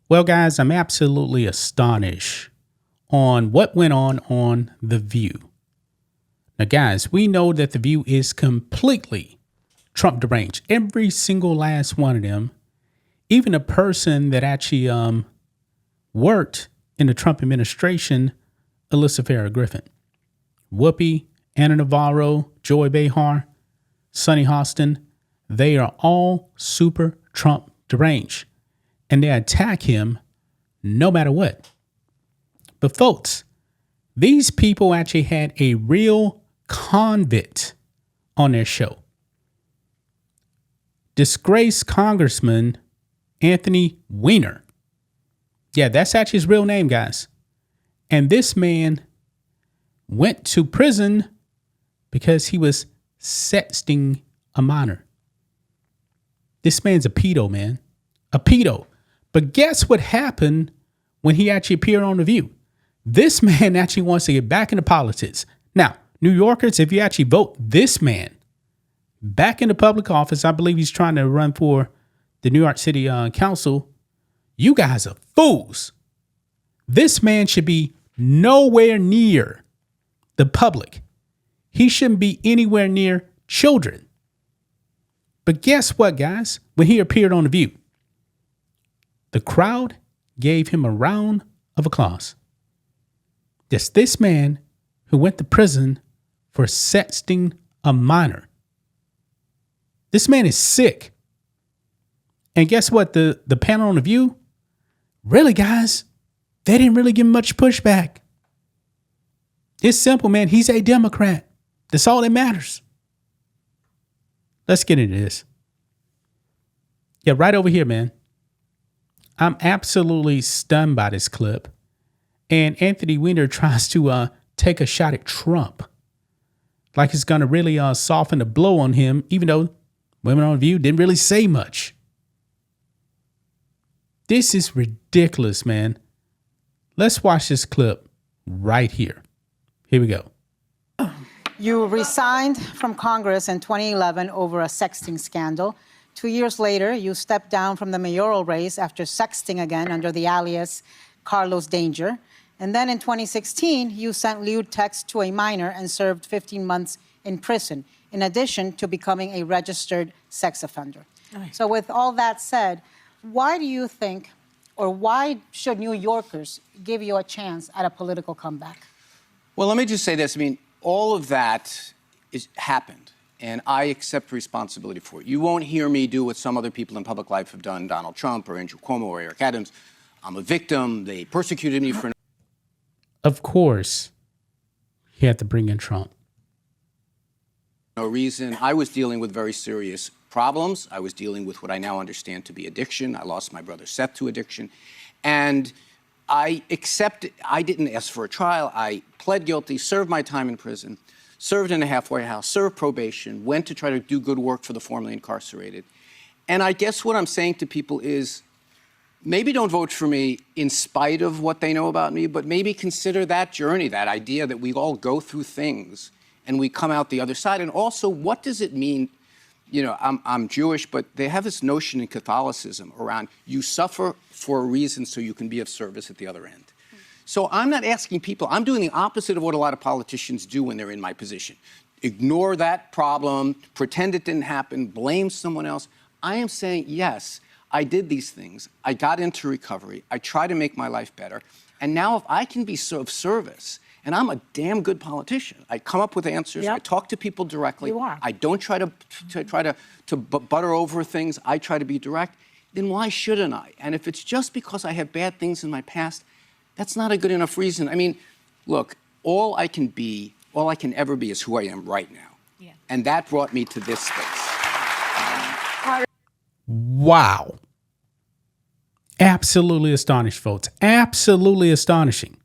Well, guys, I'm absolutely astonished on what went on The View. Now, guys, we know that The View is completely Trump deranged. Every single last one of them, even a person that actually worked in the Trump administration, Alyssa Farrah Griffin, Whoopi, Anna Navarro, Joy Behar, Sonny Hostin, they are all super Trump deranged. And they attack him no matter what. But folks, these people actually had a real convict on their show. Disgraced Congressman Anthony Weiner. Yeah, that's actually his real name, guys. And this man went to prison because he was sexting a minor. This man's a pedo, man. A pedo. But guess what happened when he actually appeared on The View? This man actually wants to get back into politics. Now, New Yorkers, if you actually vote this man back into public office, I believe he's trying to run for the New York City Council. You guys are fools. This man should be nowhere near the public. He shouldn't be anywhere near children. But guess what, guys? When he appeared on The View, the crowd gave him a round of applause. Yes, this man who went to prison for sexting a minor. This man is sick. And guess what? The panel on The View, really, guys, they didn't really give him much pushback. It's simple, man. He's a Democrat. That's all that matters. Let's get into this. Yeah, right over here, man. I'm absolutely stunned by this clip. And Anthony Weiner tries to take a shot at Trump. Like it's going to really soften the blow on him, even though Women on View didn't really say much. This is ridiculous, man. Let's watch this clip right here. Here we go. You resigned from Congress in 2011 over a sexting scandal. 2 years later, you stepped down from the mayoral race after sexting again under the alias Carlos Danger. And then in 2016, you sent lewd texts to a minor and served 15 months in prison, in addition to becoming a registered sex offender. So with all that said, why do you think, or why should New Yorkers give you a chance at a political comeback? Well, let me just say this. I mean, all of that happened, and I accept responsibility for it. You won't hear me do what some other people in public life have done, Donald Trump or Andrew Cuomo or Eric Adams. I'm a victim. They persecuted me for... Of course, he had to bring in Trump. No reason. I was dealing with very serious problems. I was dealing with what I now understand to be addiction. I lost my brother Seth to addiction. And I didn't ask for a trial. I pled guilty, served my time in prison, served in a halfway house, served probation, went to try to do good work for the formerly incarcerated. And I guess what I'm saying to people is, maybe don't vote for me in spite of what they know about me, but maybe consider that journey, that idea that we all go through things and we come out the other side. And also, what does it mean? You know, I'm Jewish, but they have this notion in Catholicism around you suffer for a reason so you can be of service at the other end. So I'm not asking people, I'm doing the opposite of what a lot of politicians do when they're in my position. Ignore that problem, pretend it didn't happen, blame someone else. I am saying, yes, I did these things. I got into recovery. I try to make my life better. And now if I can be of service, and I'm a damn good politician. I come up with answers. Yep. I talk to people directly. You are. I don't try to butter over things. I try to be direct. Then why shouldn't I? And if it's just because I have bad things in my past, that's not a good enough reason. I mean, look, all I can ever be is who I am right now. Yeah. And that brought me to this space. Wow. Absolutely astonished, folks. Absolutely astonishing.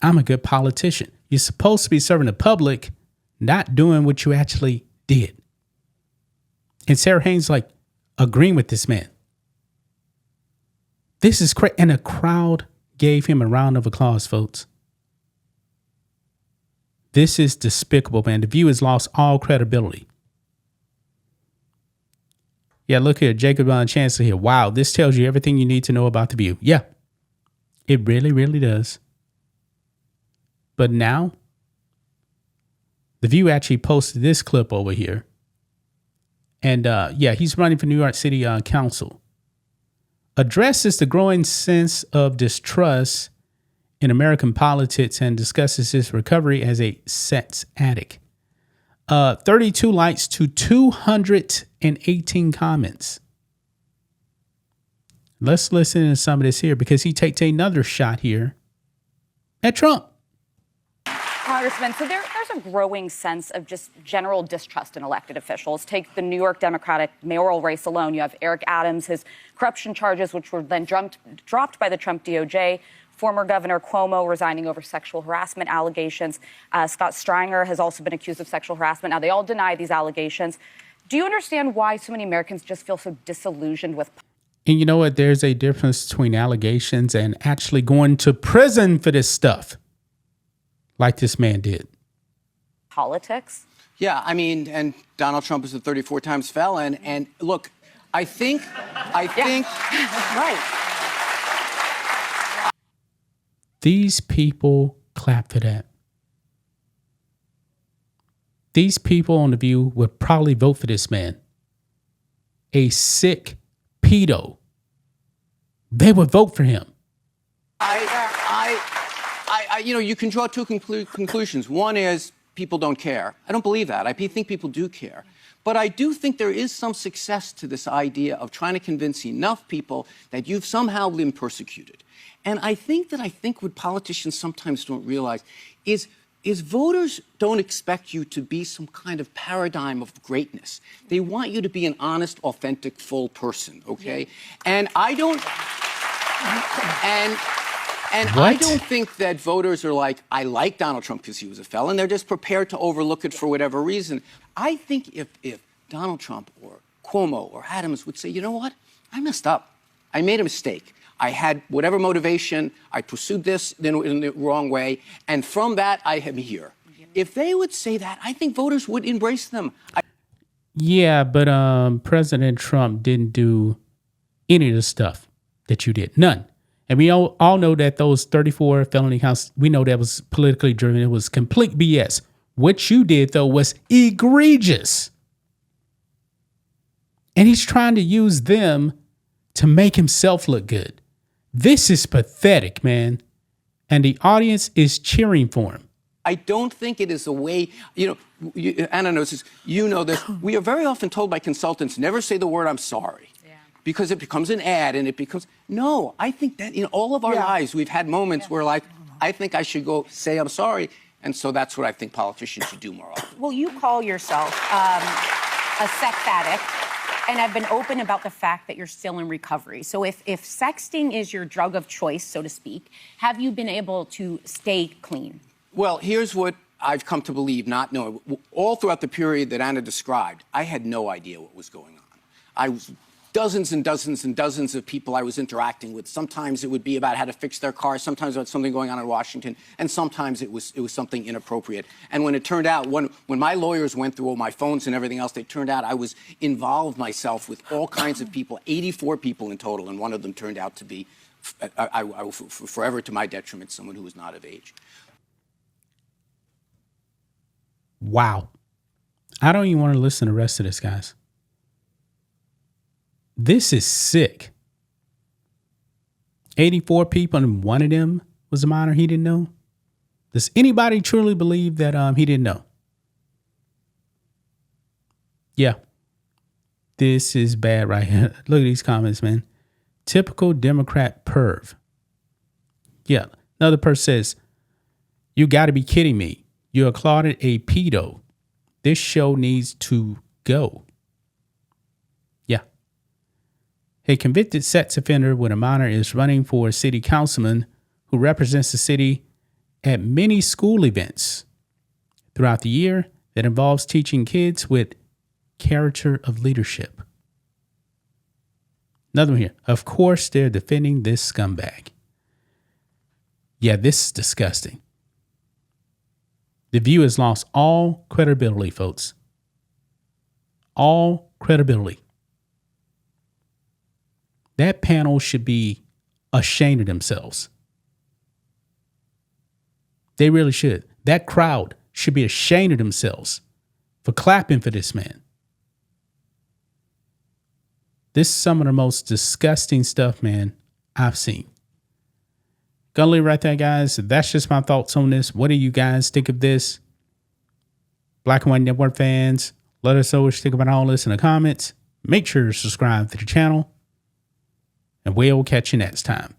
I'm a good politician. You're supposed to be serving the public, not doing what you actually did. And Sarah Haynes, like, agreeing with this man. This is crazy. And a crowd gave him a round of applause, folks. This is despicable, man. The View has lost all credibility. Yeah, look here, Jacob Chancellor here. Wow, this tells you everything you need to know about The View. Yeah, it really, really does. But now, The View actually posted this clip over here. And yeah, he's running for New York City Council. Addresses the growing sense of distrust in American politics and discusses his recovery as a sex addict. 32 likes to 218 comments. Let's listen to some of this here because he takes another shot here at Trump. Congressman, so there's a growing sense of just general distrust in elected officials. Take the New York Democratic mayoral race alone. You have Eric Adams, his corruption charges, which were then dropped by the Trump DOJ. Former Governor Cuomo resigning over sexual harassment allegations. Scott Stringer has also been accused of sexual harassment. Now, they all deny these allegations. Do you understand why so many Americans just feel so disillusioned with? And you know what? There's a difference between allegations and actually going to prison for this stuff, like this man did. Politics? Yeah, I mean, and Donald Trump is a 34 times felon. And look, I think, right. These people clap for that. These people on The View would probably vote for this man. A sick pedo. They would vote for him. You can draw two conclusions. One is people don't care. I don't believe that. I think people do care. But I do think there is some success to this idea of trying to convince enough people that you've somehow been persecuted. And I think what politicians sometimes don't realize is voters don't expect you to be some kind of paradigm of greatness. They want you to be an honest, authentic, full person, okay? And I don't... And I don't think that voters are like, I like Donald Trump because he was a felon. They're just prepared to overlook it for whatever reason. I think if Donald Trump or Cuomo or Adams would say, you know what? I messed up. I made a mistake. I had whatever motivation. I pursued this in the wrong way. And from that, I am here. If they would say that, I think voters would embrace them. Yeah, but President Trump didn't do any of the stuff that you did. None. And we all know that those 34 felony counts, we know that was politically driven. It was complete BS. What you did, though, was egregious. And he's trying to use them to make himself look good. This is pathetic, man. And the audience is cheering for him. I don't think it is a way, Anna knows this, you know this. We are very often told by consultants, never say the word I'm sorry. Because it becomes an ad and it becomes, no, I think that in all of our lives, we've had moments where like, I think I should go say I'm sorry. And so that's what I think politicians should do more often. Well, you call yourself a sex addict and have been open about the fact that you're still in recovery. So if sexting is your drug of choice, so to speak, have you been able to stay clean? Well, here's what I've come to believe, not knowing. All throughout the period that Anna described, I had no idea what was going on. I was dozens and dozens and dozens of people I was interacting with. Sometimes it would be about how to fix their car, sometimes about something going on in Washington, and sometimes it was something inappropriate. And when it turned out, when my lawyers went through all my phones and everything else, it turned out I was involved myself with all kinds of people, 84 people in total, and one of them turned out to be, forever to my detriment, someone who was not of age. Wow. I don't even want to listen to the rest of this, guys. This is sick. 84 people and one of them was a minor he didn't know. Does anybody truly believe that he didn't know? Yeah. This is bad right here. Look at these comments, man. Typical Democrat perv. Yeah. Another person says, you got to be kidding me. You applauded a pedo. This show needs to go. Yeah. A convicted sex offender with a minor is running for a city councilman who represents the city at many school events throughout the year that involves teaching kids with character of leadership. Another one here. Of course, they're defending this scumbag. Yeah, this is disgusting. The View has lost all credibility, folks. All credibility. That panel should be ashamed of themselves. They really should. That crowd should be ashamed of themselves for clapping for this man. This is some of the most disgusting stuff, man, I've seen. Gonna leave right there, guys. That's just my thoughts on this. What do you guys think of this? Black and White Network fans, let us know what you think about all this in the comments. Make sure to subscribe to the channel, and we'll catch you next time.